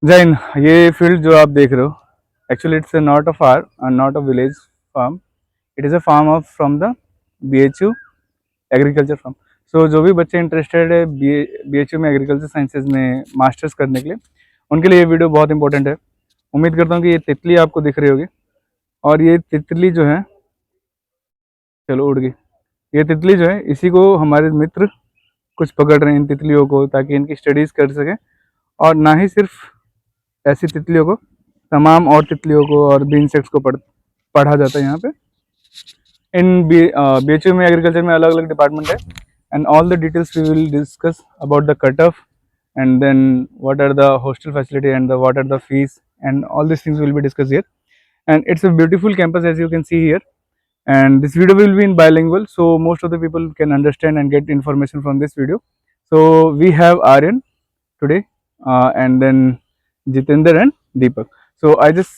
जैन, ये फील्ड जो आप देख रहे हो, actually it's not a farm, not a village farm. It is a farm off from the BHU agriculture farm. So जो भी बच्चे इंटरेस्टेड है BHU में एग्रीकल्चर साइंसेज में मास्टर्स करने के लिए, उनके लिए ये वीडियो बहुत इंपॉर्टेंट है। उम्मीद करता हूँ कि ये तितली आपको दिख रही होगी, और ये तितली जो है, चलो उड़ गई। ये तितली जो है, इसी को हमारे मित्र कुछ पकड़ रहे हैं, इन तितलियों को, ताकि इनकी स्टडीज़ कर सकें। और ना ही सिर्फ ऐसी तितलियों को, तमाम और तितलियों को और भी इंसेक्ट्स को पढ़ा जाता है यहाँ पे। इन BHU में एग्रीकल्चर में अलग अलग डिपार्टमेंट है, and all the details we will discuss about the cut off, and then what are the hostel facility, and what are the fees, and all these things will be discussed here. And it's a beautiful campus, as you can see here, and this video will be in bilingual, so most of the people can understand and get information from this video. So we have Aryan today, and then Jitendra and Deepak. So I just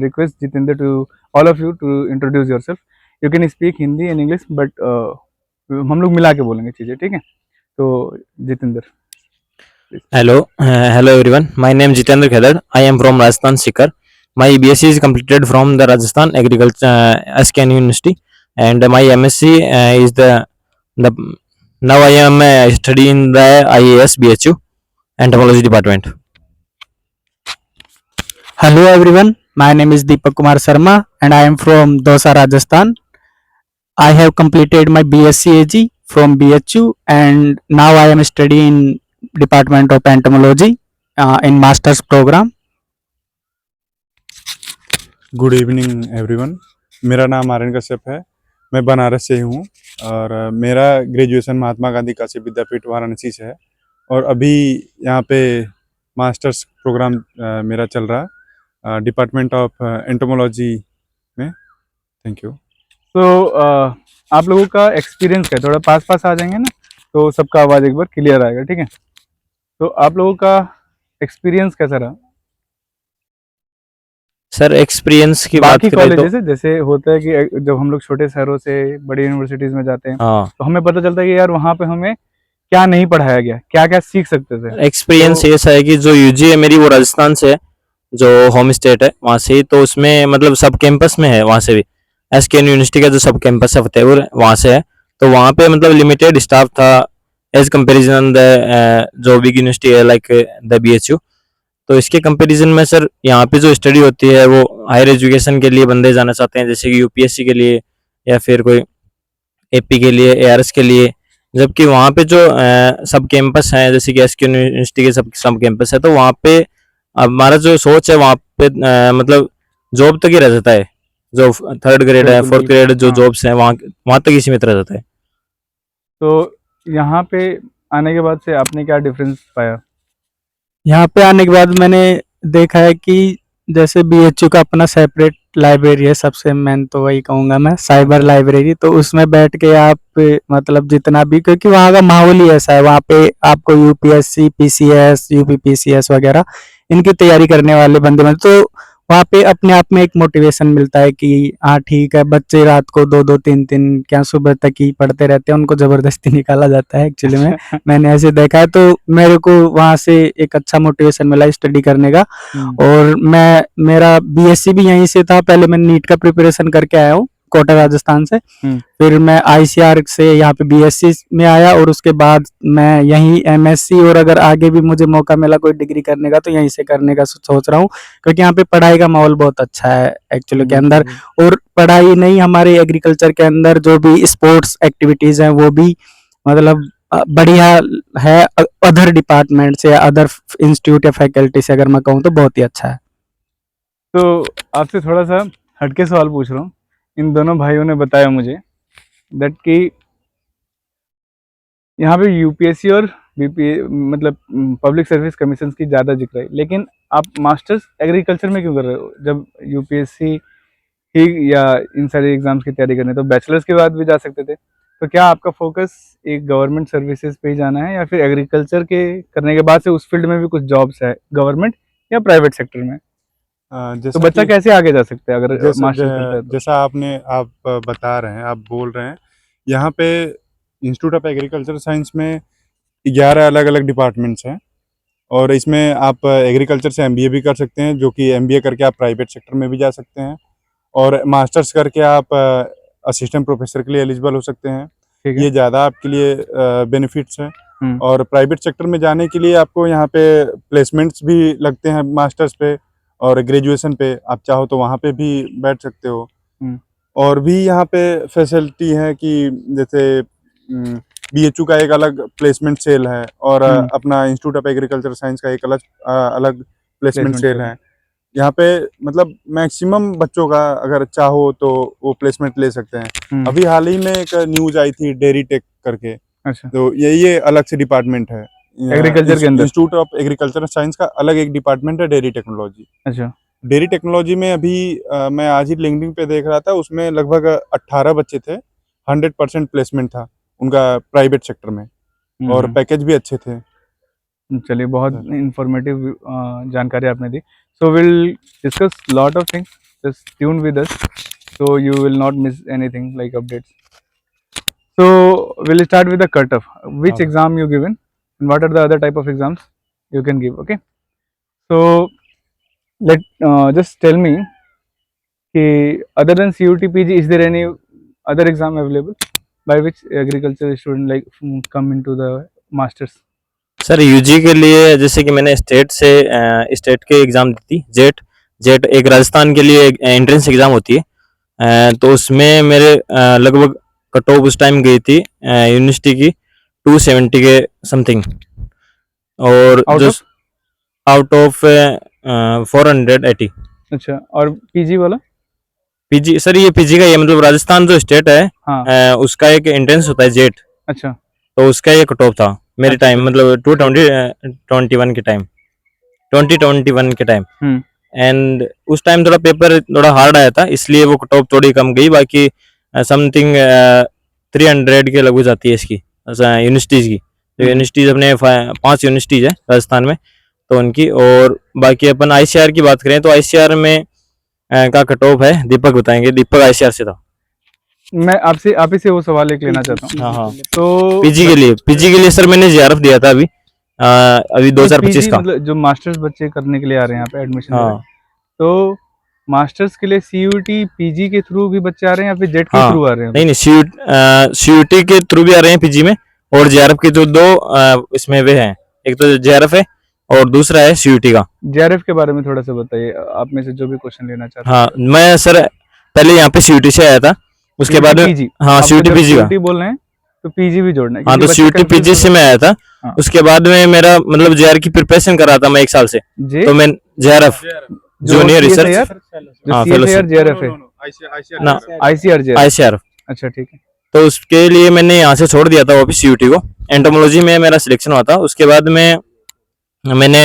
request Jitendra to all of you to introduce yourself. You can speak Hindi and English, but हम लोग मिला के बोलेंगे चीज़ें, ठीक है? तो Jitendra, please. Hello everyone. My name is Jitendra Khedad. I am from Rajasthan, Sikar. My BSc is completed from the Rajasthan Agriculture SKN University, and my MSc is the now I am studying the IAS BHU Entomology Department. Hello everyone, my name is Deepak Kumar Sharma and I am from Dosa, Rajasthan. I have completed my BSc AG from BHU and now I am studying Department of Entomology in Master's program. Good evening everyone. मेरा नाम आर्यन कश्यप है। मैं बनारस से हूँ और मेरा graduation Mahatma Gandhi Kashi विद्यापीठ वाराणसी से है, और अभी यहाँ पे मास्टर्स प्रोग्राम मेरा चल रहा डिपार्टमेंट ऑफ एंटोमोलॉजी में। Thank you. तो आप लोगों का एक्सपीरियंस क्या है? थोड़ा पास पास आ जाएंगे ना, तो सबका आवाज़ एक बार क्लियर आएगा, ठीक है? तो आप लोगों का एक्सपीरियंस कैसा रहा? सर एक्सपीरियंस की बात बाकी करें तो कॉलेजेस से जैसे होता है कि जब हम लोग छोटे शहरों से बड़ी यूनिवर्सिटीज़ में जाते हैं, हाँ, तो हमें पता चलता है कि यार वहाँ पे हमें क्या नहीं पढ़ाया गया, क्या क्या सीख सकते थे। एक्सपीरियंस तो ऐसा है कि जो यूजी है मेरी वो राजस्थान से है, जो होम स्टेट है वहाँ से ही, तो उसमें मतलब सब कैंपस में है। वहाँ से भी SKN यूनिवर्सिटी का जो सब कैंपस है फतेहपुर, वहाँ से है। तो वहाँ पे मतलब लिमिटेड स्टाफ था एज कंपेरिजन द जो बिग यूनिवर्सिटी है लाइक द BHU। तो इसके कंपैरिजन में सर यहाँ पे जो स्टडी होती है वो हायर एजुकेशन के लिए बंदे जाना चाहते हैं, जैसे कि UPSC के लिए या फिर कोई AP के लिए, ARS के लिए। जबकि वहाँ पे जो सब कैंपस हैं, जैसे कि SK यूनिवर्सिटी के सब सब कैंपस है, तो वहाँ पे हमारा जो सोच है वहाँ पे मतलब जॉब तक ही रह जाता है। जो थर्ड ग्रेड है, बिल्कुल फोर्थ ग्रेड बिल्कुल, जो हाँ। जॉब्स हैं वहाँ वहाँ तक ही सीमित रह जाता है। तो यहाँ पे आने के बाद से आपने क्या डिफरेंस पाया? यहाँ पे आने के बाद मैंने देखा है कि जैसे BHU का अपना सेपरेट लाइब्रेरी है, सबसे मेन तो वही कहूँगा मैं, साइबर लाइब्रेरी। तो उसमें बैठ के आप मतलब जितना भी, क्योंकि वहाँ का माहौल ही ऐसा है, वहाँ पे आपको UPSC PCS UPPCS वगैरह इनकी तैयारी करने वाले बंदे बन, तो वहाँ पे अपने आप में एक मोटिवेशन मिलता है कि हाँ ठीक है, बच्चे रात को 2-2 3-3 क्या सुबह तक ही पढ़ते रहते हैं, उनको ज़बरदस्ती निकाला जाता है एक्चुअली में। मैंने ऐसे देखा है, तो मेरे को वहाँ से एक अच्छा मोटिवेशन मिला स्टडी करने का। और मैं मेरा BSc भी यहीं से था। पहले मैं नीट का प्रिपरेशन करके आया हूँ कोटा राजस्थान से, फिर मैं ICR से यहाँ पे BSc में आया, और उसके बाद मैं यहीं MSc, और अगर आगे भी मुझे मौका मिला कोई डिग्री करने का तो यहीं से करने का सोच रहा हूँ, क्योंकि यहाँ पे पढ़ाई का माहौल बहुत अच्छा है एक्चुअली के अंदर। और पढ़ाई नहीं, हमारे एग्रीकल्चर के अंदर जो भी स्पोर्ट्स एक्टिविटीज हैं वो भी मतलब बढ़िया है। अदर डिपार्टमेंट से, अदर इंस्टीट्यूट या फैकल्टी से अगर मैं कहूँ तो बहुत ही अच्छा है। तो आपसे थोड़ा सा हटके सवाल पूछ रहा हूँ। इन दोनों भाइयों ने बताया मुझे दैट कि यहाँ पे UPSC और मतलब पब्लिक सर्विस कमीशन की ज़्यादा जिक्र है, लेकिन आप मास्टर्स एग्रीकल्चर में क्यों कर रहे हो? जब UPSC ही या इन सारे एग्जाम्स की तैयारी करनी है, तो बैचलर्स के बाद भी जा सकते थे। तो क्या आपका फोकस एक गवर्नमेंट सर्विसेज पे ही जाना है, या फिर एग्रीकल्चर के करने के बाद से उस फील्ड में भी कुछ जॉब्स है गवर्नमेंट या प्राइवेट सेक्टर में? तो जैसा बच्चा कि कैसे आगे जा सकता है अगर जैसा मास्टर्स करता है तो? जैसा आप बता रहे हैं, आप बोल रहे हैं, यहाँ पे इंस्टीट्यूट ऑफ एग्रीकल्चर साइंस में 11 अलग अलग डिपार्टमेंट्स हैं, और इसमें आप एग्रीकल्चर से एमबीए भी कर सकते हैं, जो कि एमबीए करके आप प्राइवेट सेक्टर में भी जा सकते हैं, और मास्टर्स करके आप असिस्टेंट प्रोफेसर के लिए एलिजिबल हो सकते हैं। ठीक है। ये ज़्यादा आपके लिए बेनिफिट्स हैं। हम्म। और प्राइवेट सेक्टर में जाने के लिए आपको यहाँ पे प्लेसमेंट्स भी लगते हैं मास्टर्स पे और ग्रेजुएशन पे, आप चाहो तो वहाँ पे भी बैठ सकते हो। हम्म। और भी यहाँ पे फैसिलिटी है कि जैसे बीएचयू का एक अलग प्लेसमेंट सेल है, और अपना इंस्टीट्यूट ऑफ एग्रीकल्चर साइंस का एक अलग प्लेसमेंट Placement सेल sale है। यहाँ पे मतलब मैक्सिमम बच्चों का अगर चाहो तो वो प्लेसमेंट ले सकते हैं। अभी हाल ही में एक न्यूज आई थी डेरी टेक करके, अच्छा। तो ये अलग से डिपार्टमेंट है एग्रीकल्चर के अंदर। इंस्टीट्यूट ऑफ एग्रीकल्चर साइंस का अलग एक डिपार्टमेंट है डेयरी टेक्नोलॉजी। अच्छा। डेयरी टेक्नोलॉजी में अभी मैं आज ही लिंक्डइन पे देख रहा था, उसमें लगभग 18 बच्चे थे, 100% प्लेसमेंट था उनका प्राइवेट सेक्टर में, और पैकेज भी अच्छे थे। चलिए, बहुत इंफॉर्मेटिव जानकारी आपने दी। So will discuss lot of things, just tune with us so you will not miss anything like updates. So we'll start with the cutoff. Which Okay. exam you given and what are the other type of exams you can give? Okay, so let just tell me कि other than CUT PG is there any other exam available by which agriculture student like come into the masters? Sir UG के लिए जैसे कि मैंने state state के exam दी थी, जेट एक राजस्थान के लिए एंट्रेंस एग्ज़ाम होती है, तो उसमें मेरे लगभग कट ऑफ उस टाइम गई थी यूनिवर्सिटी की 270 के समथिंग, और Out जो of? Out of 480। अच्छा, और पीजी वाला? पीजी सर, ये पीजी का ये मतलब राजस्थान जो स्टेट है, हाँ। उसका एक एंट्रेंस होता है जेट, अच्छा। तो उसका ये कट ऑफ था मेरे अच्छा, टाइम, मतलब 2021 के टाइम, 2021 के टाइम। एंड उस टाइम थोड़ा पेपर थोड़ा हार्ड आया था, इसलिए वो कट ऑफ थोड़ी कम गई। बाकी समथिंग 300 के लगभग जाती है इसकी यूनिवर्सिटीज़ की। तो यूनिवर्सिटीज़ अपने 5 यूनिवर्सिटीज़ है राजस्थान में, तो उनकी। और बाकी अपन आईसीआर की बात करें तो आईसीआर में का कट ऑफ है, दीपक बताएंगे। दीपक आईसीआर से था। मैं आपसे आप ही से वो सवाल एक लेना चाहता हूँ। हाँ। तो पीजी के लिए सर मैंने जेआरएफ दिया था अभी 2025 का। मतलब जो मास्टर्स बच्चे करने के लिए आ रहे हैं यहाँ पे एडमिशन, हाँ। तो मास्टर्स के लिए सीयूटी पीजी के थ्रू भी बच्चे आ रहे हैं या फिर जेट के थ्रू आ रहे हैं? नहीं, सीयूटी के थ्रू भी आ रहे हैं पीजी में, और जेआरएफ के थ्रू दो इसमें वे हैं, एक तो जेआरएफ है और दूसरा है सीयूटी का। जेआरएफ के बारे में थोड़ा सा बताइए, आप में से जो भी क्वेश्चन लेना चाहते हैं। हाँ, मैं सर पहले यहाँ पे सीयूटी से आया था, उसके बाद पीजी। हाँ, सीयूटी पीजी का बोल रहे हैं तो पीजी भी जोड़ना है। हाँ, तो सीयूटी पीजी से मैं आया था। हाँ। उसके बाद में मेरा मतलब जेआर की प्रिपरेशन कर रहा था मैं 1 साल से, तो मैं जेआरएफ जूनियर रिसर्च जेआरएफ है ना, आईसीआर। अच्छा, ठीक है। तो उसके लिए मैंने यहाँ से छोड़ दिया था वापिस सीयूटी को। एंटोमोलॉजी में मेरा सिलेक्शन हुआ था, उसके बाद में मैंने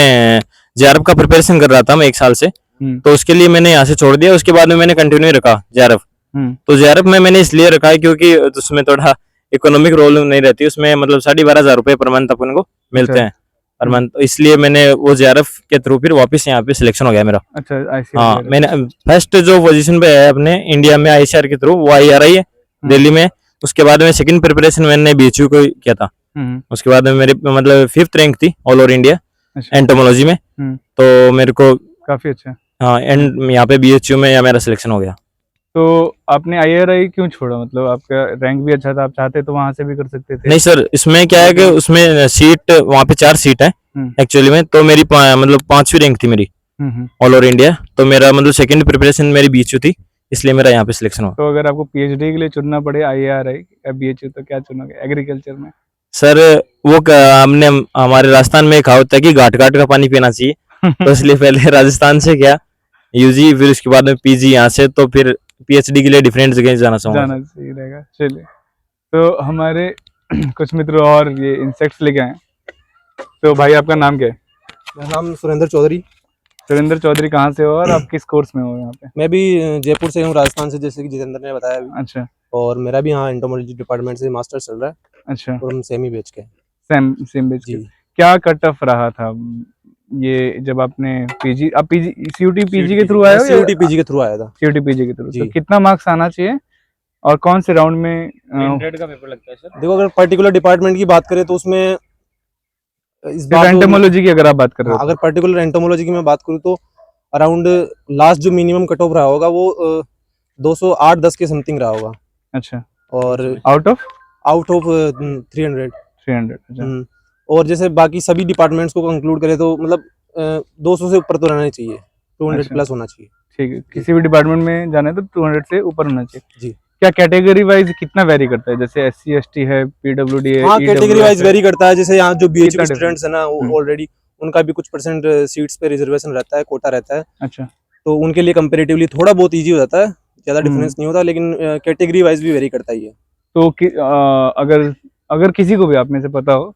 जेआरएफ का प्रिपरेशन कर रहा था मैं 1 साल से, तो उसके लिए मैंने यहाँ से छोड़ दिया। उसके बाद में मैंने कंटिन्यू रखा जेआरएफ। तो जेआरएफ में मैंने इसलिए रखा है क्योंकि उसमें थोड़ा इकोनॉमिक रोल नहीं रहती, उसमें मतलब 12,500 रुपये पर मंथ अपन को मिलते हैं पर मंथ, इसलिए मैंने वो जेआरएफ के थ्रू फिर वापस यहाँ पे सिलेक्शन हो गया मेरा। अच्छा, हाँ, मैंने फर्स्ट जो पोजीशन पे है अपने इंडिया में आईसीआर के थ्रू, वो आईआरआई है दिल्ली में। उसके बाद में सेकंड प्रिपरेशन मैंने बीएचयू को किया था। उसके बाद में मेरी मतलब 5th रैंक थी ऑल ओवर इंडिया एंटोमोलॉजी में, तो मेरे को काफी अच्छा। हाँ, एंड यहाँ पे बीएचयू में मेरा सिलेक्शन हो गया। तो आपने आईआरआई क्यों छोड़ा? मतलब आपका रैंक भी अच्छा था, आप चाहते तो वहां से भी कर सकते थे। नहीं सर, इसमें क्या है कि उसमें सीट वहाँ पे 4 सीट है एक्चुअली में, तो मेरी मतलब 5वीं रैंक थी मेरी ऑल ओवर इंडिया, तो मेरा मतलब सेकंड प्रिपरेशन मेरी बीएचयू थी, इसलिए मेरा यहाँ पे सिलेक्शन हुआ। तो अगर आपको पीएचडी के लिए चुनना पड़े आईआरआई या बीएचयू, तो क्या चुनोगे एग्रीकल्चर में? सर वो हमने हमारे राजस्थान में कहावत है कि घाट घाट का पानी पीना चाहिए, तो इसलिए पहले राजस्थान से किया यूजी, फिर उसके बाद में पीजी यहाँ से, तो फिर पीएचडी के लिए डिफरेंट जगह जाना सही रहेगा। चलिए, तो हमारे कुछ मित्र और ये इंसेक्ट्स लेके आए। तो भाई आपका नाम क्या है? मेरा नाम सुरेंद्र चौधरी। सुरेंद्र चौधरी, कहाँ से हो और आप किस कोर्स में हो यहाँ पे? मैं भी जयपुर से हूँ, राजस्थान से, जैसे कि जितेंद्र ने बताया अभी। अच्छा। और मेरा भी यहाँ एंटोमोलॉजी डिपार्टमेंट से मास्टर चल रहा है। अच्छा। और हम सेमी बैच के। सेम बैच के। क्या कट ऑफ रहा था ये जब आपने पीजी, आप पीजी सीयूटी पीजी के थ्रू आए हो? सीयूटी पीजी के थ्रू आया था। सीयूटी पीजी के थ्रू। तो कितना मार्क्स आना चाहिए और कौन से राउंड में ग्रेड का पेपर लगता है सर? देखो, अगर पर्टिकुलर डिपार्टमेंट की बात करें तो उसमें इस बार तो एंटोमोलॉजी की अगर आप बात कर रहे हो अगर पर्टिकुलर एंटोमोलॉजी की मैं बात करूँ तो अराउंड लास्ट जो मिनिमम कट ऑफ रहा होगा वो 208-10 के समथिंग रहा होगा, अच्छा, और आउट ऑफ आउट ऑफ 300। 300। अच्छा, और जैसे बाकी सभी डिपार्टमेंट्स को कंक्लूड करें तो मतलब 200 से ऊपर तो रहना ही चाहिए, 200 अच्छा। प्लस होना चाहिए। ठीक है, किसी भी डिपार्टमेंट में जाना है तो 200 से ऊपर होना चाहिए। जी। क्या कैटेगरी वाइज कितना वेरी करता है, जैसे SC ST है, PWD है, हाँ, कैटेगरी वाइज EWS है, वेरी करता है। जैसे यहाँ जो BHU कितना के स्टूडेंट्स है ना, हम्म। ऑलरेडी उनका भी कुछ परसेंट सीट्स पे रिजर्वेशन रहता है, कोटा रहता है, अच्छा, तो उनके लिए कंपेरेटिवली थोड़ा बहुत इजी हो जाता है, ज़्यादा डिफरेंस नहीं होता, लेकिन कैटेगरी वाइज भी वेरी करता ही है। तो अगर अगर किसी को भी आप में से पता हो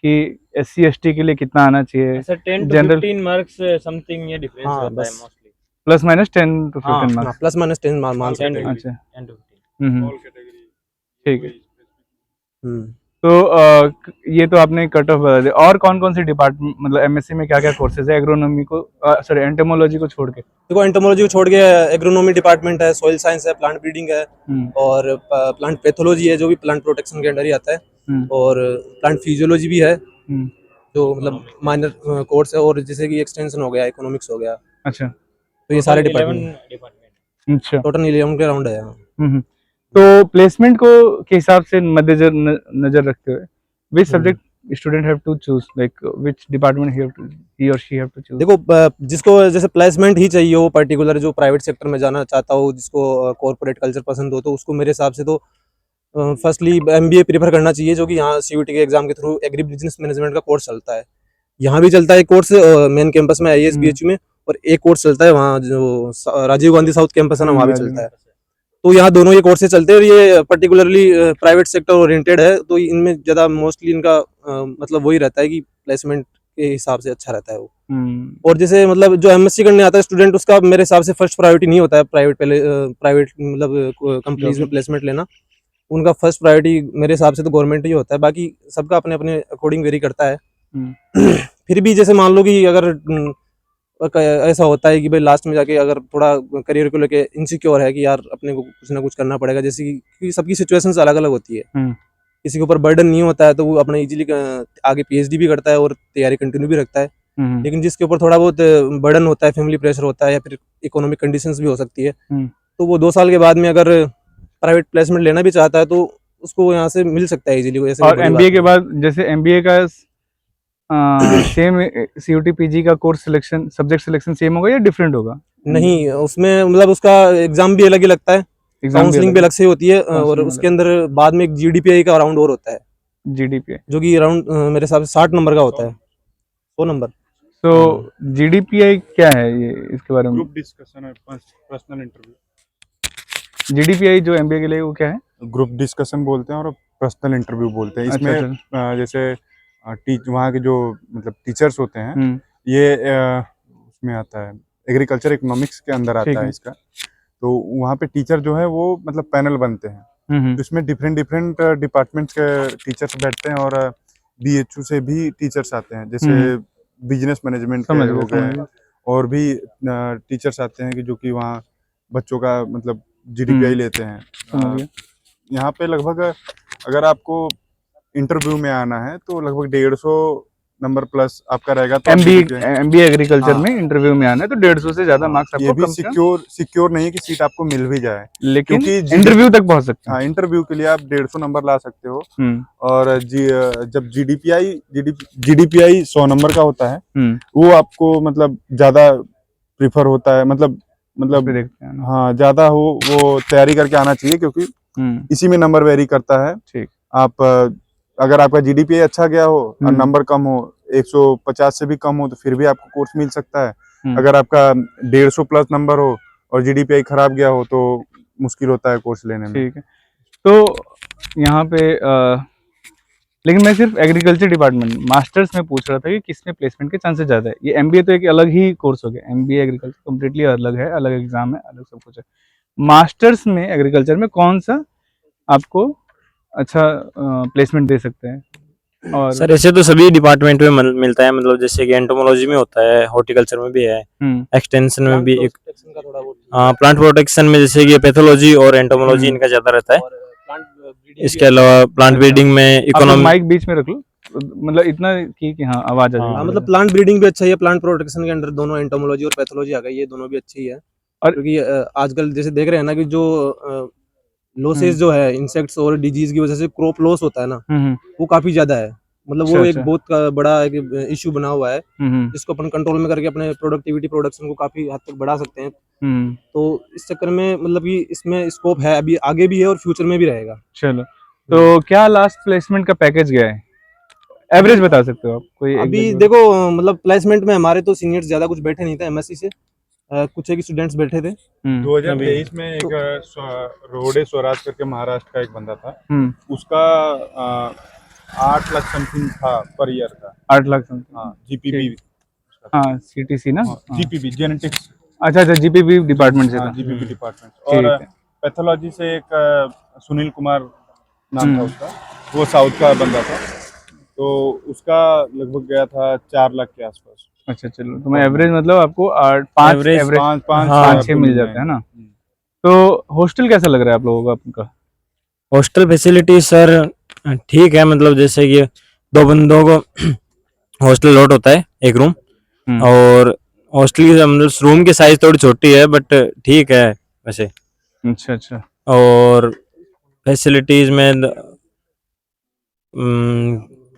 कि SC ST के लिए कितना आना चाहिए, ऐसा 10 to जनरल 15 मार्क्स समथिंग ये डिफरेंस हाँ, रहता है बस। मोस्टली। प्लस माइनस 10 to 15 हाँ, मार्क्स। प्लस माइनस 10 मान सकते हैं। अच्छा, 10 to 15। हम्म, ठीक है। हम्म। तो ये तो आपने कट ऑफ बता दिया। और कौन कौन सी डिपार्टमेंट, मतलब MSc में क्या क्या कोर्सेज है एग्रोनॉमी को, सॉरी एंटोमोलॉजी को छोड़ के? देखो, एंटोमोलॉजी को छोड़ के एग्रोनॉमी डिपार्टमेंट है, सॉइल साइंस है, प्लांट ब्रीडिंग है, हम्म, और प्लांट पैथोलॉजी है जो भी प्लांट प्रोटेक्शन के अंडर ही आता है, हम्म, और प्लांट फिजियोलॉजी भी है हम्म, जो मतलब माइनर कोर्स है, और जैसे कि एक्सटेंशन हो गया, इकोनॉमिक्स हो गया, अच्छा, तो ये सारे 11 डिपार्टमेंट डिपार्टमेंट। अच्छा। टोटल 11 के राउंड है यहाँ। तो प्लेसमेंट को के हिसाब से मद्देनजर नजर रखते हुए which subject student have to choose, like which department he or she have to choose? देखो, जिसको जैसे प्लेसमेंट ही चाहिए हो पर्टिकुलर, जो प्राइवेट सेक्टर में जाना चाहता हो, जिसको कॉर्पोरेट कल्चर पसंद हो, तो उसको मेरे हिसाब से तो फर्स्टली MBA प्रीफर करना चाहिए, जो कि यहाँ CUET के एग्जाम के थ्रू एग्री बिजनेस मैनेजमेंट का कोर्स चलता है। यहाँ भी चलता है कोर्स मेन कैंपस में, IAS BHU में, और एक कोर्स चलता है वहाँ जो राजीव गांधी साउथ कैंपस है ना, वहाँ भी चलता है। तो यहाँ दोनों ये कोर्सेज चलते हैं, और ये पर्टिकुलरली प्राइवेट सेक्टर ओरिएंटेड है, तो इनमें ज़्यादा मोस्टली इनका मतलब वही रहता है कि प्लेसमेंट के हिसाब से अच्छा रहता है वो। और जैसे मतलब जो MSc करने आता है स्टूडेंट, उसका मेरे हिसाब से फर्स्ट प्रायोरिटी नहीं होता है प्राइवेट मतलब कंपनीज में प्लेसमेंट लेना। उनका फर्स्ट प्रायोरिटी मेरे हिसाब से तो गवर्नमेंट ही होता है, बाकी सबका अपने अपने अकॉर्डिंग वेरी करता है। फिर भी जैसे मान लो कि अगर ऐसा होता है कि भाई लास्ट में जाके अगर थोड़ा करियर को लेके इनसिक्योर है कि यार अपने को कुछ ना कुछ करना पड़ेगा, जैसे कि सबकी सिचुएशंस अलग अलग होती है, किसी के ऊपर बर्डन नहीं होता है तो वो अपना इजीली आगे PhD भी करता है और तैयारी कंटिन्यू भी रखता है। लेकिन जिसके ऊपर थोड़ा बहुत बर्डन होता है, फैमिली प्रेशर होता है, या फिर इकोनॉमिक कंडीशंस भी हो सकती है, तो वो 2 साल के बाद में अगर प्राइवेट प्लेसमेंट लेना भी चाहता है तो उसको यहाँ से मिल सकता है इजीली। और MBA के बाद जैसे MBA का सेम CUT PG का course selection, subject selection same होगा या डिफरेंट होगा? नहीं, उसमें मतलब उसका एग्जाम भी अलग ही लगता है, काउंसलिंग भी अलग से होती है, और उसके अंदर बाद में एक GDPI का राउंड और होता है, GDPI, जो कि अराउंड मेरे हिसाब से 60 नंबर का होता है, 100 नंबर। तो GDPI क्या है ये, इसके बारे में? ग्रुप डिस्कशन और पर्सनल इंटरव्यू। GDPI जो MBA के लिए वो क्या है? ग्रुप डिस्कशन बोलते हैं और पर्सनल इंटरव्यू बोलते हैं। अच्छा, इसमें जैसे वहाँ के जो मतलब टीचर्स होते हैं, ये उसमें आता है एग्रीकल्चर इकोनॉमिक्स के अंदर आता है इसका। तो वहाँ पे टीचर जो है वो मतलब पैनल बनते हैं, तो इसमें डिफरेंट डिपार्टमेंट्स के टीचर्स बैठते हैं, और BHU से भी टीचर्स आते हैं, जैसे बिजनेस मैनेजमेंट के हो गए, और भी टीचर्स आते हैं कि जो कि वहाँ बच्चों का मतलब GDPI लेते हैं। यहाँ पे लगभग अगर आपको इंटरव्यू में आना है तो लगभग 150 नंबर प्लस आपका रहेगा। तो MBA एग्रीकल्चर में इंटरव्यू में आना है तो 150 से ज्यादा मार्क्स आपको ये भी सिक्योर नहीं है कि सीट आपको मिल भी जाए, लेकिन क्योंकि इंटरव्यू तक पहुंच सकते हैं। हाँ, इंटरव्यू के लिए आप 150 नंबर ला सकते हो। और जब GDPI 100 नंबर का होता है, वो आपको मतलब ज्यादा प्रिफर होता है, मतलब हाँ ज्यादा हो वो तैयारी करके आना चाहिए, क्योंकि इसी में नंबर वेरी करता है। ठीक, आप अगर आपका GDPI अच्छा गया हो और नंबर कम हो, 150 से भी कम हो, तो फिर भी आपको कोर्स मिल सकता है। अगर आपका 150 प्लस नंबर हो और GDPI खराब गया हो तो मुश्किल होता है कोर्स लेने में। ठीक है, तो यहाँ पे लेकिन मैं सिर्फ एग्रीकल्चर डिपार्टमेंट मास्टर्स में पूछ रहा था कि किसमें प्लेसमेंट के चांसेस ज़्यादा है। ये MBA तो एक अलग ही कोर्स हो गया, MBA एग्रीकल्चर कम्प्लीटली अलग है, अलग एग्जाम है, अलग सब कुछ है। मास्टर्स में एग्रीकल्चर में कौन सा आपको अच्छा प्लेसमेंट दे सकते हैं? और सर ऐसे तो सभी डिपार्टमेंट में मिलता है, मतलब जैसे कि एंटोमोलॉजी में होता है, हॉर्टिकल्चर में भी है, एक्सटेंशन में भी एक, प्लांट प्रोटेक्शन में जैसे कि पैथोलॉजी और एंटोमोलॉजी इनका ज्यादा रहता है। इसके अलावा प्लांट ब्रीडिंग में इकोनॉमी। माइक बीच में रख लो। मतलब इतना कि हाँ आवाज आ हाँ, हाँ जाएगी। मतलब प्लांट ब्रीडिंग भी अच्छा ही है, प्लांट प्रोटेक्शन के अंडर दोनों एंटोमोलॉजी और पैथोलॉजी आ गई, ये दोनों भी अच्छी है। और- क्योंकि आजकल जैसे देख रहे हैं ना कि जो लॉसेस हम्म जो है इंसेक्ट्स और डिजीज की वजह से क्रॉप लॉस होता है ना, हम्म, वो काफी ज्यादा है। मतलब अच्छा वो अच्छा एक बहुत बड़ा एक इश्यू बना हुआ है, हम्म जिसको अपन कंट्रोल में करके अपने प्रोडक्टिविटी प्रोडक्शन को काफी हद तक बढ़ा सकते हैं। हम्म, तो इस चक्कर में मतलब कि इसमें स्कोप है, अभी आगे भी है और फ्यूचर में भी रहेगा। चलो तो क्या लास्ट प्लेसमेंट का पैकेज गया है, एवरेज बता सकते हो आप कोई एक अभी जगह? देखो मतलब प्लेसमेंट में हमारे तो सीनियर्स ज्यादा कुछ बैठे नहीं थे एमएससी से, कुछ एक स्टूडेंट्स बैठे थे। 2023 में एक रोडे स्वराज करके महाराष्ट्र का एक बंदा था, हम्म, उसका 8 लाख समथिंग था पर ईयर का। 8 लाख समथिंग, हाँ जीपीबी, हाँ CTC ना, हाँ। जीपीबी जेनेटिक्स, अच्छा अच्छा GPP डिपार्टमेंट से हाँ था। जीपीबी डिपार्टमेंट। और ठीक है। पैथोलॉजी से एक सुनील कुमार नाम था हम्म, उसका, वो साउथ का बंदा था, तो उसका लगभग गया था 4 लाख के आसपास। अच्छा चलो तो मैं एवरेज मतलब आपको 8 5 Average, एवरेज पाँच पाँच हाँ, 5 6 आपको मिल मिल जाता है जाएंगे। ना। तो हॉस्टल कैसा लग रहा है आप लोगों का आपका? हॉस्टल फैसिलिटी सर ठीक है, मतलब जैसे कि 2 बंदों को हॉस्टल लॉट होता है, एक रूम। हम्म, और हॉस्टल की मतलब रूम की साइज थोड़ी छोटी है, बट ठीक है वैसे। अच्छा अच्छा और फैसिलिटीज में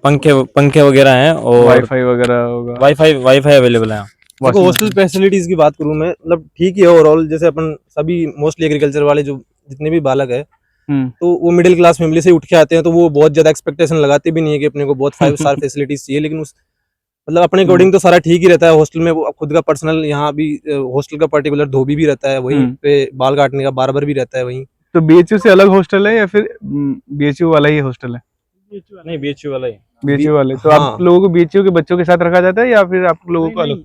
पंखे पंखे वगैरह हैं, और वाईफाई वगैरह होगा? वाईफाई वाईफाई अवेलेबल है। देखो वॉशिंग हॉस्टल मशीन? फैसिलिटीज की बात करूं मैं, मतलब ठीक ही है ओवरऑल। जैसे अपन सभी मोस्टली एग्रीकल्चर वाले जो जितने भी बालक है, हम्म तो वो मिडिल क्लास फैमिली से उठ के आते हैं, तो वो बहुत ज्यादा एक्सपेक्टेशन लगाते भी नहीं है कि अपने को बहुत 5 स्टार फैसिलिटीज चाहिए। लेकिन उस मतलब अपने अकॉर्डिंग तो सारा ठीक ही रहता है हॉस्टल में। वो खुद का पर्सनल यहाँ भी हॉस्टल का पर्टिकुलर धोबी भी रहता है, वहीं पे बाल काटने का बार्बर भी रहता है वहीं। तो BHU से अलग हॉस्टल है या फिर BHU वाला ही हॉस्टल है? नहीं, बीएचयू वाला ही। BHU वाले तो हाँ आप लोगों को BHU के बच्चों के साथ रखा जाता है या फिर आप लोगों को अलग?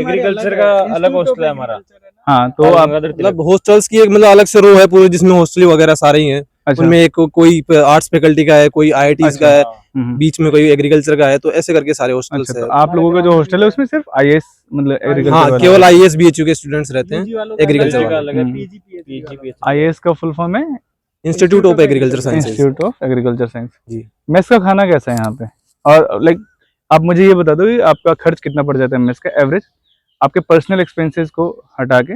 एग्रीकल्चर का अलग हॉस्टल है हमारा। हाँ तो आप मतलब हॉस्टल्स की एक मतलब अलग से रो है पूरे, जिसमें हॉस्टल वगैरह सारे ही हैं। अच्छा उनमें एक कोई आर्ट्स फैकल्टी का है, कोई आईआईटीज का अच्छा है, हम्म, बीच में कोई एग्रीकल्चर का है, तो ऐसे करके सारे अच्छा हॉस्टल्स तो है। आप लोगों का जो हॉस्टल है उसमें सिर्फ IAS मतलब एग्रीकल्चर हाँ वाला केवल आईएएस बीएचयू के स्टूडेंट्स रहते हैं, एग्रीकल्चर का वाले। अलग है, हम्म। IAS का फुल फॉर्म है institute of agriculture sciences. Institute of agriculture science. जी। मेस का खाना कैसा है यहाँ पे? और लाइक आप मुझे ये बता दो कि आपका खर्च कितना पड़ जाता है मेस का एवरेज, आपके पर्सनल एक्सपेंसेस को हटा के,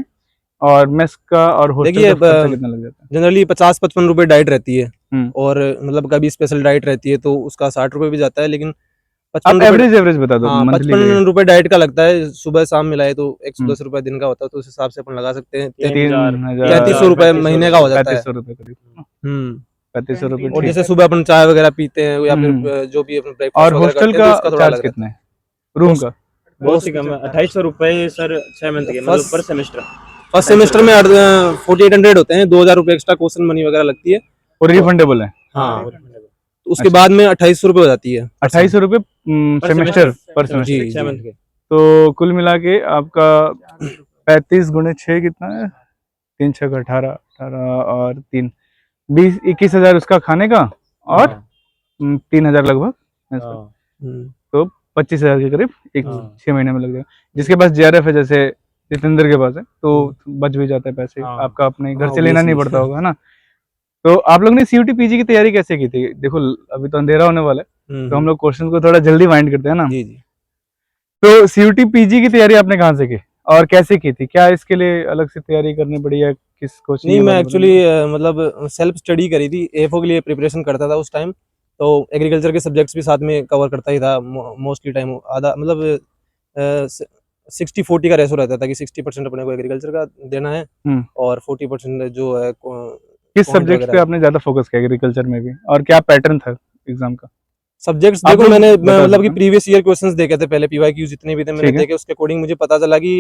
और मेस का और हॉस्टल देखिए का खर्चा कितना लग जाता है? जनरली 50-55 रुपए डाइट रहती है, हम्म। और मतलब कभी स्पेशल डाइट रहती है तो उसका 60 रुपए भी जाता है, लेकिन आप 55 रुपए। एवरेज बता दो हाँ मंथली 55 रुपए डाइट का लगता है, सुबह शाम मिलाए तो हम्म। 110 रुपए दिन का होता है, तो उस हिसाब से अपन लगा सकते हैं 3,000 3300 रुपए महीने का हो जाता है। 3500 रुपये करीब, हम्म। 3500 रुपये और ठीक जैसे है। सुबह अपन चाय वगैरह पीते हैं या फिर हम्म। जो भी अपन और ब्रेकफास्ट वगैरह हॉस्टल करते हैं, का तो उसका थोड़ा चार्ज अलग रहता कितना है रूम का? बहुत ही कम है, 2800 रुपए सर 6 मंथ के, मतलब पर सेमेस्टर। है। फर्स्ट सेमेस्टर में 4800 होते हैं, 2000 रुपए एक्स्ट्रा क्वेश्चन मनी वगैरह लगती है। और रिफंडेबल है? हाँ तो उसके बाद में 2800 रुपए हो जाती है। 2800 रुपये सेमेस्टर पर जी सेमेस्टर। 6 मंथ के। तो कुल मिला के आपका 35 × 6 कितना है? 3 6 18 18 और 3 20 21 हज़ार उसका खाने का, और 3,000 लगभग ऐसा। हम्म। तो 25,000 के करीब एक हाँ। 6 महीने में लग जाएगा। जिसके पास JRF है जैसे जितेंद्र के पास है तो बच भी जाता है पैसे, हाँ। आपका अपने घर हाँ, से लेना नहीं obviously। पड़ता होगा है ना। तो आप लोग ने CUT PG की तैयारी कैसे की थी? देखो अभी तो अंधेरा होने वाला है तो हम लोग क्वेश्चन को थोड़ा जल्दी वाइंड करते हैं ना। जी जी। तो CUT PG की तैयारी आपने कहाँ से की और कैसे की थी? क्या इसके लिए अलग से तैयारी करनी पड़ी या किस कोचिंग नहीं के मैं बारे में एक्चुअली बताइए? मतलब सेल्फ स्टडी करी थी, एफओ के लिए प्रिपरेशन करता था उस टाइम। तो एग्रीकल्चर के सब्जेक्ट्स भी साथ में कवर करता ही था मोस्टली टाइम। आधा मतलब 60-40 का रेशो रहता था कि 60% अपने को एग्रीकल्चर का देना है हम्म। और 40% जो है किस quant सब्जेक्ट पे वगैरह। आपने ज्यादा फोकस किया एग्रीकल्चर में भी, और क्या पैटर्न था एग्जाम का? सब्जेक्ट्स आप देखो लोग मैं बता मतलब कि सकते हैं? प्रीवियस ईयर क्वेश्चंस देखे थे पहले, पीवाईक्यू जितने भी थे मैंने ठीक है। देखे, उसके अकॉर्डिंग मुझे पता चला कि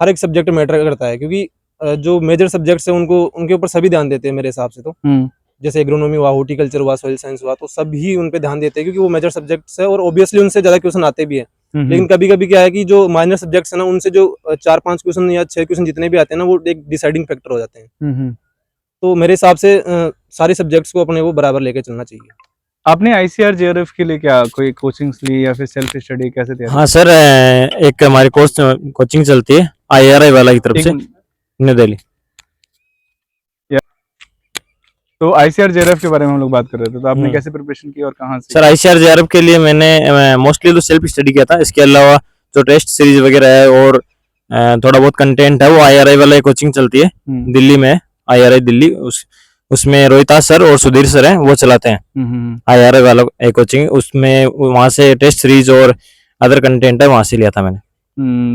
हर एक सब्जेक्ट मैटर करता है। क्योंकि जो मेजर सब्जेक्ट्स हैं उनको उनके ऊपर सभी ध्यान देते हैं मेरे हिसाब से। तो हम्म जैसे एग्रोनॉमी हुआ, हॉर्टिकल्चर हुआ, सॉइल साइंस हुआ, तो सभी उन पे ध्यान देते हैं क्योंकि वो मेजर सब्जेक्ट्स है और ऑब्वियसली उनसे ज्यादा क्वेश्चन आते भी हैं। लेकिन कभी कभी क्या है कि जो माइनर सब्जेक्ट्स है ना, उनसे जो 4-5 क्वेश्चन या 6 क्वेश्चन जितने भी आते हैं ना, वो एक डिसाइडिंग फैक्टर हो जाते हैं। हम्म। तो मेरे हिसाब से सारे सब्जेक्ट्स को अपने को बराबर लेके चलना चाहिए। आपने ICR JRF के लिए क्या कोई कोचिंग्स ली या फिर सेल्फ स्टडी कैसे तैयारी हाँ सर, एक हमारी कोचिंग चलती है IRI वाला की तरफ की? से, न्यू दिल्ली। तो आईसीआर जेआरएफ के बारे में हम लोग बात कर रहे थे, तो आपने हम्म। कैसे प्रिपरेशन की और कहाँ से? सर आईसीआर जेआरएफ के लिए मैंने मोस्टली तो सेल्फ स्टडी किया था। इसके अलावा जो टेस्ट सीरीज वगैरह है और थोड़ा बहुत कंटेंट है वो आईआरआई वाला कोचिंग चलती है हम्म, दिल्ली में, आईआरआई दिल्ली, उसमें रोहितास सर और सुधीर सर हैं, वो चलाते हैं आईआरआई वाला कोचिंग। उसमें वहाँ से टेस्ट सीरीज और अदर कंटेंट है, वहाँ से लिया था मैंने।